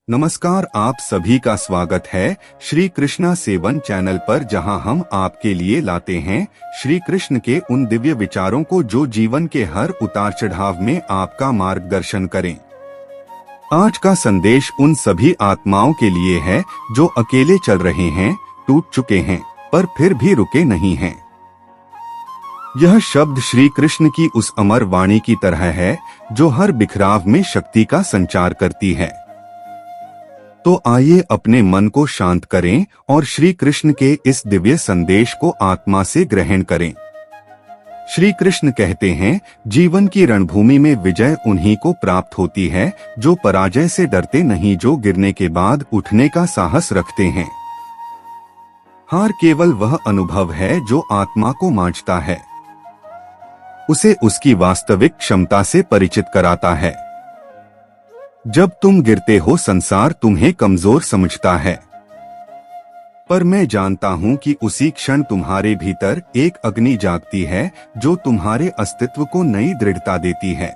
नमस्कार, आप सभी का स्वागत है श्री कृष्णा सेवन चैनल पर, जहां हम आपके लिए लाते हैं श्री कृष्ण के उन दिव्य विचारों को जो जीवन के हर उतार चढ़ाव में आपका मार्गदर्शन करें। आज का संदेश उन सभी आत्माओं के लिए है जो अकेले चल रहे हैं, टूट चुके हैं, पर फिर भी रुके नहीं हैं। यह शब्द श्री कृष्ण की उस अमर वाणी की तरह है जो हर बिखराव में शक्ति का संचार करती है। तो आइए अपने मन को शांत करें और श्री कृष्ण के इस दिव्य संदेश को आत्मा से ग्रहण करें। श्री कृष्ण कहते हैं, जीवन की रणभूमि में विजय उन्हीं को प्राप्त होती है जो पराजय से डरते नहीं, जो गिरने के बाद उठने का साहस रखते हैं। हार केवल वह अनुभव है जो आत्मा को मांझता है, उसे उसकी वास्तविक क्षमता से परिचित कराता है। जब तुम गिरते हो, संसार तुम्हें कमजोर समझता है, पर मैं जानता हूं कि उसी क्षण तुम्हारे भीतर एक अग्नि जागती है जो तुम्हारे अस्तित्व को नई दृढ़ता देती है।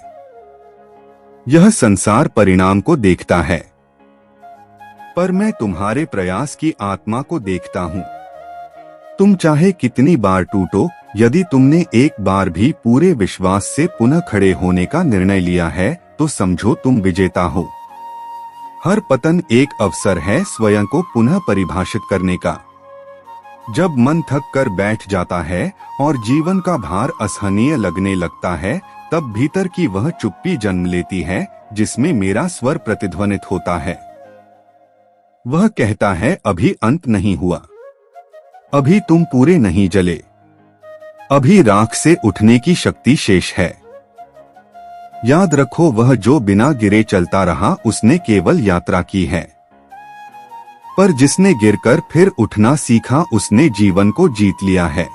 यह संसार परिणाम को देखता है, पर मैं तुम्हारे प्रयास की आत्मा को देखता हूं। तुम चाहे कितनी बार टूटो, यदि तुमने एक बार भी पूरे विश्वास से पुनः खड़े होने का निर्णय लिया है तो समझो तुम विजेता हो। हर पतन एक अवसर है स्वयं को पुनः परिभाषित करने का। जब मन थक कर बैठ जाता है और जीवन का भार असहनीय लगने लगता है, तब भीतर की वह चुप्पी जन्म लेती है जिसमें मेरा स्वर प्रतिध्वनित होता है। वह कहता है, अभी अंत नहीं हुआ, अभी तुम पूरे नहीं जले, अभी राख से उठने की शक्ति शेष है। याद रखो, वह जो बिना गिरे चलता रहा उसने केवल यात्रा की है, पर जिसने गिरकर फिर उठना सीखा उसने जीवन को जीत लिया है।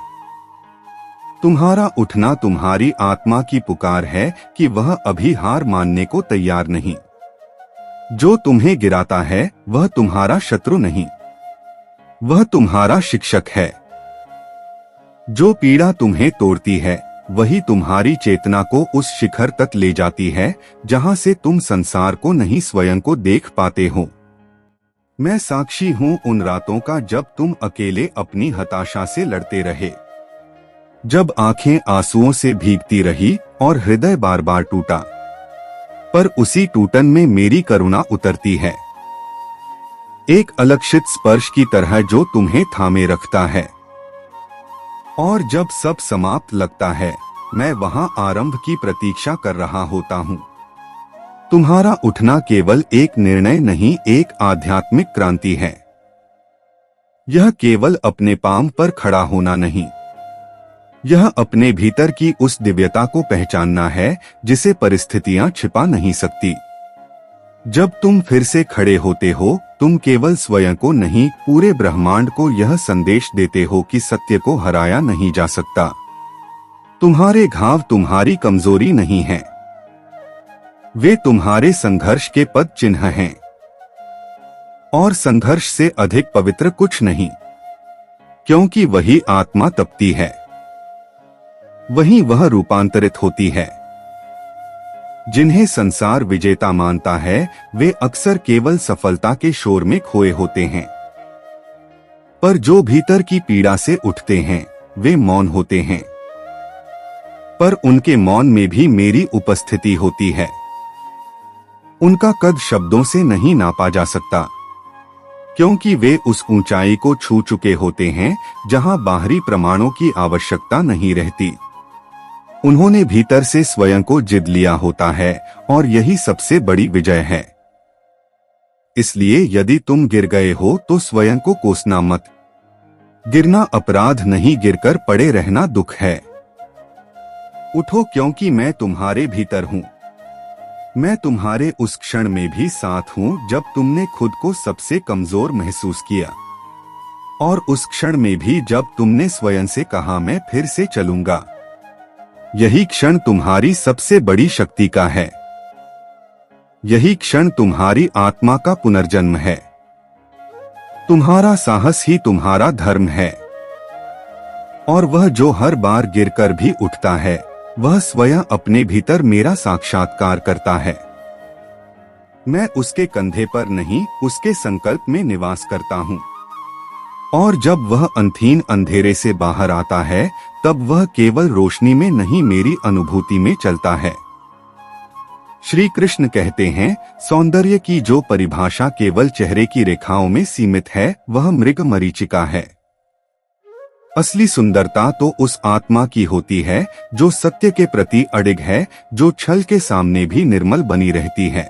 तुम्हारा उठना तुम्हारी आत्मा की पुकार है कि वह अभी हार मानने को तैयार नहीं। जो तुम्हें गिराता है वह तुम्हारा शत्रु नहीं, वह तुम्हारा शिक्षक है। जो पीड़ा तुम्हें तोड़ती है वही तुम्हारी चेतना को उस शिखर तक ले जाती है जहां से तुम संसार को नहीं, स्वयं को देख पाते हो। मैं साक्षी हूं उन रातों का जब तुम अकेले अपनी हताशा से लड़ते रहे, जब आंखें आंसुओं से भीगती रही और हृदय बार बार टूटा, पर उसी टूटन में मेरी करुणा उतरती है, एक अलक्षित स्पर्श की तरह जो तुम्हें थामे रखता है। और जब सब समाप्त लगता है, मैं वहां आरंभ की प्रतीक्षा कर रहा होता हूं। तुम्हारा उठना केवल एक निर्णय नहीं, एक आध्यात्मिक क्रांति है। यह केवल अपने पांव पर खड़ा होना नहीं, यह अपने भीतर की उस दिव्यता को पहचानना है जिसे परिस्थितियां छिपा नहीं सकती। जब तुम फिर से खड़े होते हो, तुम केवल स्वयं को नहीं, पूरे ब्रह्मांड को यह संदेश देते हो कि सत्य को हराया नहीं जा सकता। तुम्हारे घाव तुम्हारी कमजोरी नहीं है, वे तुम्हारे संघर्ष के पद चिन्ह हैं। और संघर्ष से अधिक पवित्र कुछ नहीं, क्योंकि वही आत्मा तपती है, वही वह रूपांतरित होती है। जिन्हें संसार विजेता मानता है वे अक्सर केवल सफलता के शोर में खोए होते हैं, पर जो भीतर की पीड़ा से उठते हैं वे मौन होते हैं, पर उनके मौन में भी मेरी उपस्थिति होती है। उनका कद शब्दों से नहीं नापा जा सकता, क्योंकि वे उस ऊंचाई को छू चुके होते हैं जहां बाहरी प्रमाणों की आवश्यकता नहीं रहती। उन्होंने भीतर से स्वयं को जीत लिया होता है और यही सबसे बड़ी विजय है। इसलिए यदि तुम गिर गए हो तो स्वयं को कोसना मत। गिरना अपराध नहीं, गिरकर पड़े रहना दुख है। उठो, क्योंकि मैं तुम्हारे भीतर हूँ। मैं तुम्हारे उस क्षण में भी साथ हूँ जब तुमने खुद को सबसे कमजोर महसूस किया, और उस क्षण में भी जब तुमने स्वयं से कहा, मैं फिर से चलूंगा। यही क्षण तुम्हारी सबसे बड़ी शक्ति का है, यही क्षण तुम्हारी आत्मा का पुनर्जन्म है। तुम्हारा साहस ही तुम्हारा धर्म है, और वह जो हर बार गिरकर भी उठता है वह स्वयं अपने भीतर मेरा साक्षात्कार करता है। मैं उसके कंधे पर नहीं, उसके संकल्प में निवास करता हूँ। और जब वह अंधीन अंधेरे से बाहर आता है, तब वह केवल रोशनी में नहीं, मेरी अनुभूति में चलता है। श्री कृष्ण कहते हैं, सौंदर्य की जो परिभाषा केवल चेहरे की रेखाओं में सीमित है, वह मृग मरीचिका है। असली सुंदरता तो उस आत्मा की होती है जो सत्य के प्रति अडिग है, जो छल के सामने भी निर्मल बनी रहती है।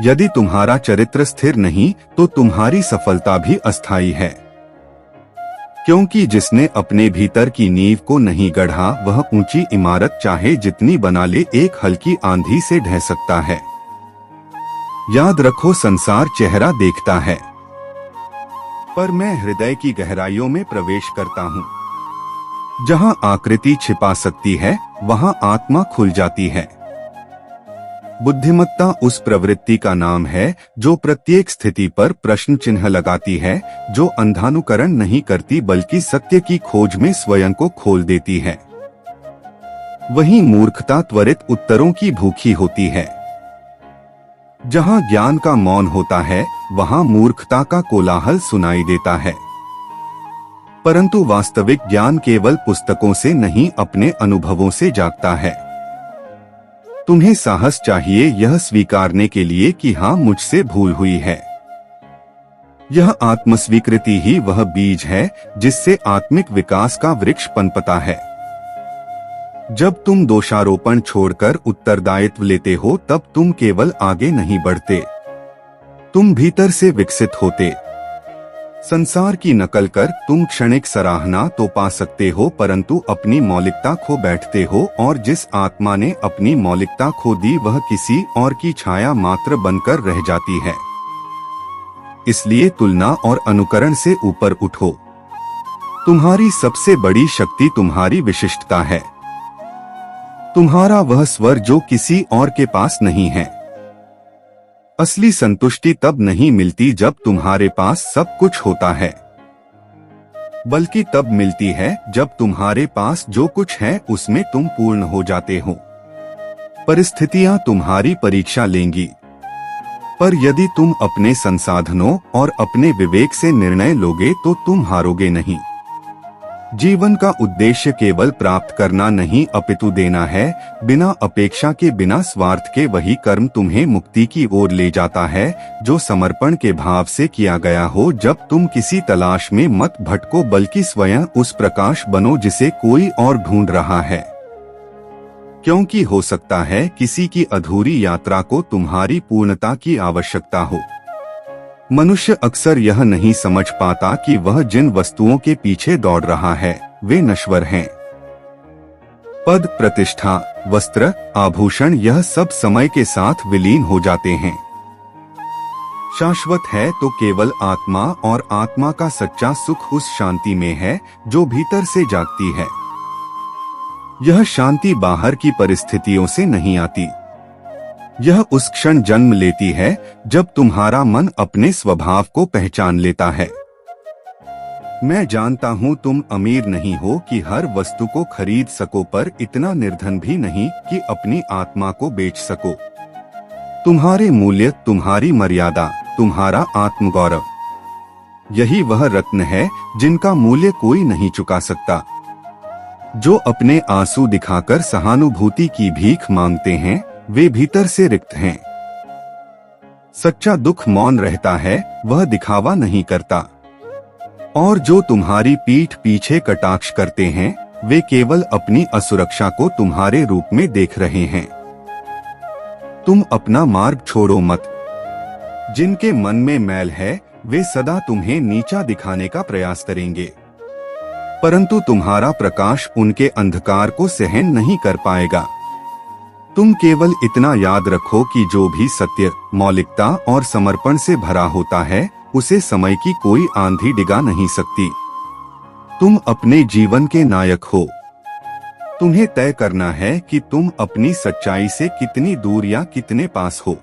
यदि तुम्हारा चरित्र स्थिर नहीं, तो तुम्हारी सफलता भी अस्थायी है, क्योंकि जिसने अपने भीतर की नींव को नहीं गढ़ा, वह ऊंची इमारत चाहे जितनी बना ले, एक हल्की आंधी से ढह सकता है। याद रखो, संसार चेहरा देखता है, पर मैं हृदय की गहराइयों में प्रवेश करता हूँ। जहाँ आकृति छिपा सकती है, वहाँ आत्मा खुल जाती है। बुद्धिमत्ता उस प्रवृत्ति का नाम है जो प्रत्येक स्थिति पर प्रश्न चिन्ह लगाती है, जो अंधानुकरण नहीं करती बल्कि सत्य की खोज में स्वयं को खोल देती है। वहीं मूर्खता त्वरित उत्तरों की भूखी होती है। जहां ज्ञान का मौन होता है, वहां मूर्खता का कोलाहल सुनाई देता है। परंतु वास्तविक ज्ञान केवल पुस्तकों से नहीं, अपने अनुभवों से जागता है। तुम्हें साहस चाहिए यह स्वीकारने के लिए कि हाँ, मुझसे भूल हुई है। यह आत्मस्वीकृति ही वह बीज है जिससे आत्मिक विकास का वृक्ष पनपता है। जब तुम दोषारोपण छोड़कर उत्तरदायित्व लेते हो, तब तुम केवल आगे नहीं बढ़ते, तुम भीतर से विकसित होते। संसार की नकल कर तुम क्षणिक सराहना तो पा सकते हो, परंतु अपनी मौलिकता खो बैठते हो, और जिस आत्मा ने अपनी मौलिकता खो दी, वह किसी और की छाया मात्र बनकर रह जाती है। इसलिए तुलना और अनुकरण से ऊपर उठो। तुम्हारी सबसे बड़ी शक्ति तुम्हारी विशिष्टता है, तुम्हारा वह स्वर जो किसी और के पास नहीं है। असली संतुष्टि तब नहीं मिलती जब तुम्हारे पास सब कुछ होता है, बल्कि तब मिलती है जब तुम्हारे पास जो कुछ है उसमें तुम पूर्ण हो जाते हो। परिस्थितियां तुम्हारी परीक्षा लेंगी, पर यदि तुम अपने संसाधनों और अपने विवेक से निर्णय लोगे तो तुम हारोगे नहीं। जीवन का उद्देश्य केवल प्राप्त करना नहीं, अपितु देना है। बिना अपेक्षा के, बिना स्वार्थ के वही कर्म तुम्हें मुक्ति की ओर ले जाता है जो समर्पण के भाव से किया गया हो। जब तुम किसी तलाश में मत भटको, बल्कि स्वयं उस प्रकाश बनो जिसे कोई और ढूंढ रहा है, क्योंकि हो सकता है किसी की अधूरी यात्रा को तुम्हारी पूर्णता की आवश्यकता हो। मनुष्य अक्सर यह नहीं समझ पाता कि वह जिन वस्तुओं के पीछे दौड़ रहा है वे नश्वर हैं। पद, प्रतिष्ठा, वस्त्र, आभूषण, यह सब समय के साथ विलीन हो जाते हैं। शाश्वत है तो केवल आत्मा, और आत्मा का सच्चा सुख उस शांति में है जो भीतर से जागती है। यह शांति बाहर की परिस्थितियों से नहीं आती, यह उस क्षण जन्म लेती है जब तुम्हारा मन अपने स्वभाव को पहचान लेता है। मैं जानता हूँ तुम अमीर नहीं हो कि हर वस्तु को खरीद सको, पर इतना निर्धन भी नहीं कि अपनी आत्मा को बेच सको। तुम्हारे मूल्य, तुम्हारी मर्यादा, तुम्हारा आत्मगौरव, यही वह रत्न है जिनका मूल्य कोई नहीं चुका सकता। जो अपने आंसू दिखाकर सहानुभूति की भीख मांगते हैं, वे भीतर से रिक्त हैं। सच्चा दुख मौन रहता है, वह दिखावा नहीं करता। और जो तुम्हारी पीठ पीछे कटाक्ष करते हैं, वे केवल अपनी असुरक्षा को तुम्हारे रूप में देख रहे हैं। तुम अपना मार्ग छोड़ो मत। जिनके मन में मैल है, वे सदा तुम्हें नीचा दिखाने का प्रयास करेंगे, परंतु तुम्हारा प्रकाश उनके अंधकार को सहन नहीं कर पाएगा। तुम केवल इतना याद रखो कि जो भी सत्य, मौलिकता और समर्पण से भरा होता है, उसे समय की कोई आंधी डिगा नहीं सकती। तुम अपने जीवन के नायक हो। तुम्हें तय करना है कि तुम अपनी सच्चाई से कितनी दूर या कितने पास हो।